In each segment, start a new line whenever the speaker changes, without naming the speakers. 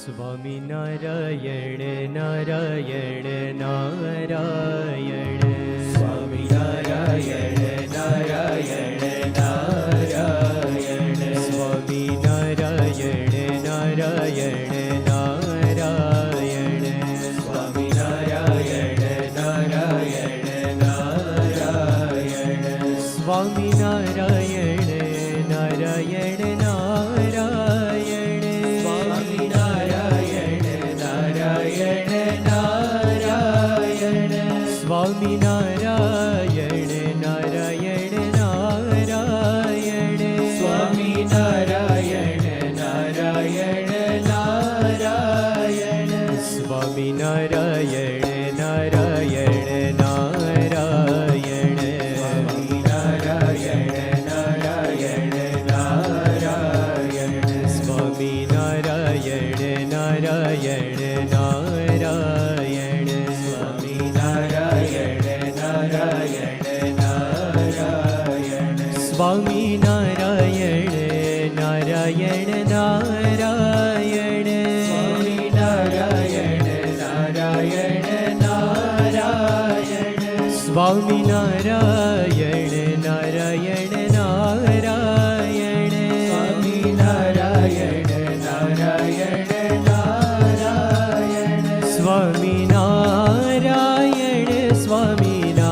Swaminarayan Narayan Narayan
Swaminarayan Narayan Narayan
Swaminarayan Narayan Narayan
Swaminarayan Narayan Narayan
Swaminarayan Narayan Narayan Swaminarayan Narayan Narayan
Swaminarayan Narayan Narayan
Swaminarayan Narayan Narayan
Swaminarayan Narayan Narayan
Swaminarayan Narayan Narayan
Swaminarayan Narayan Narayan
Swaminarayan Narayan Narayan
Swaminarayan Narayan Narayan
Swaminarayan Swaminarayan
Swaminarayan Swaminarayan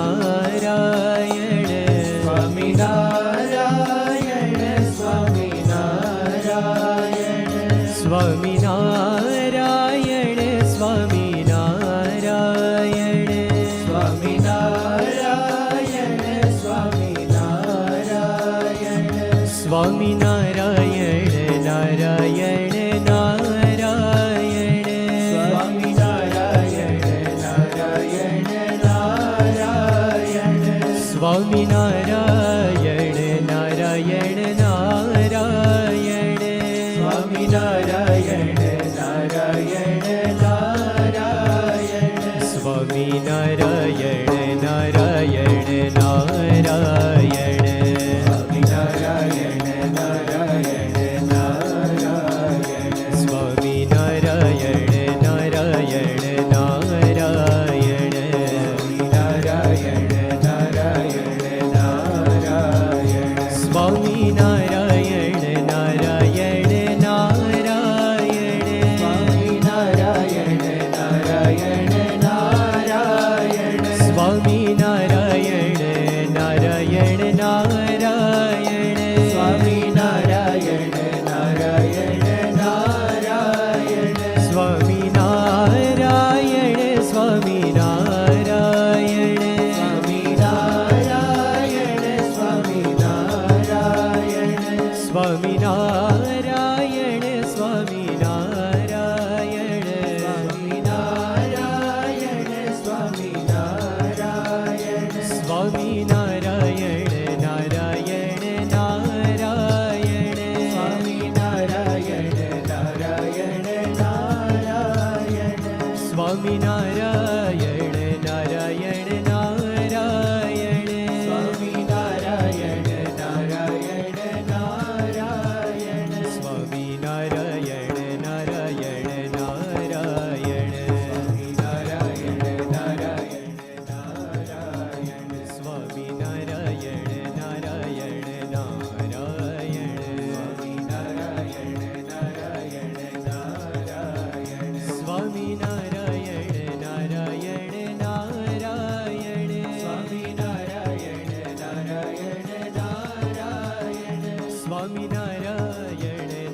Swaminarayan Swaminarayan
Swaminarayan Swaminarayan
Swaminarayan Narayan Narayan
Swaminarayan Narayan Narayan
Swaminarayan Narayan Narayan
Swaminarayan Narayan Narayan
Swaminarayan Narayan Narayan
Swaminarayan Narayan Narayan
Swaminarayan Narayan Narayan
Narayan Narayan Narayan
Swaminarayan Narayan Narayan
Swaminarayan Narayan Narayan
Swaminarayan Narayan Narayan
Swaminarayan Narayan Narayan
Swaminarayan Swaminarayan
Swaminarayan Swaminarayan
Swaminarayan Swaminarayan
Swaminarayan Swaminarayan
Swaminarayan Narayan Narayan
Swaminarayan Narayan Narayan
Swaminarayan Narayan Narayan
Swaminarayan Narayan Narayan
Swaminarayan Narayan Narayan
Swaminarayan Narayan Narayan
Swaminarayan Narayan Narayan
Swaminarayan Narayan Narayan
Swaminarayan Narayan Narayan
Swaminarayan Narayan Narayan
Swaminarayan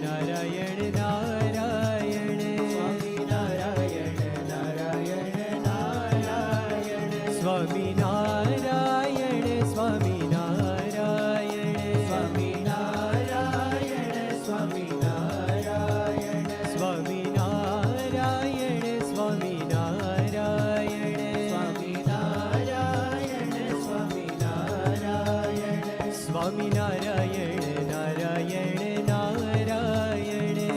Narayan Narayan
Swaminarayan Narayan Narayan
Swaminarayan Swaminarayan
Swaminarayan Swaminarayan
Swaminarayan Swaminarayan
Swaminarayan Swaminarayan
Swaminarayan Narayan Narayan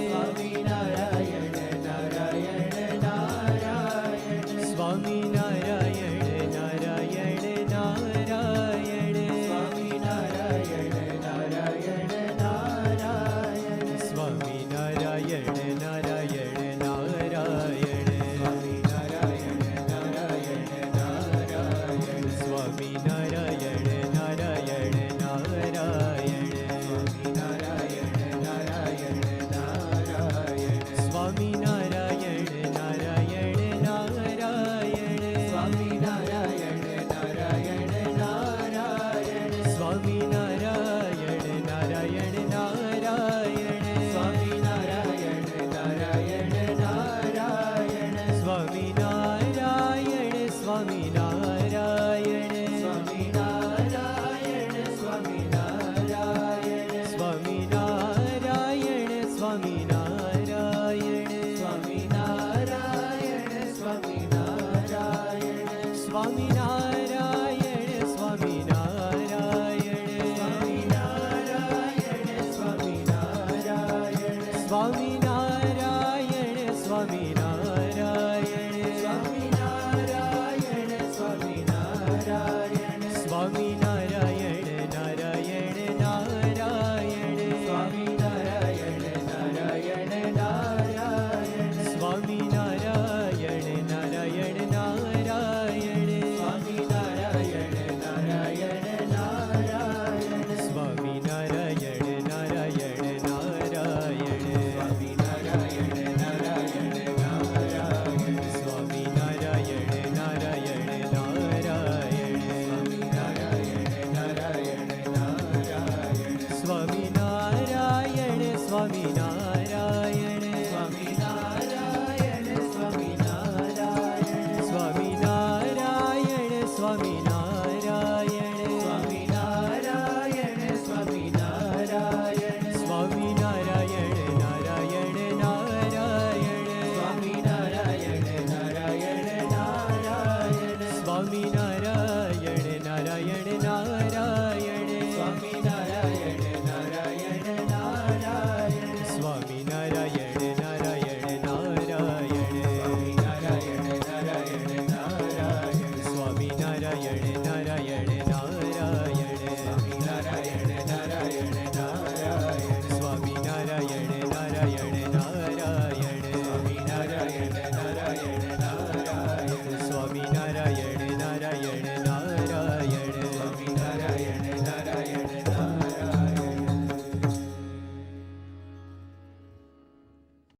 Swaminarayan Swaminarayan
Swaminarayan Swaminarayan
Swaminarayan Swaminarayan
Swaminarayan Swaminarayan
Swaminarayan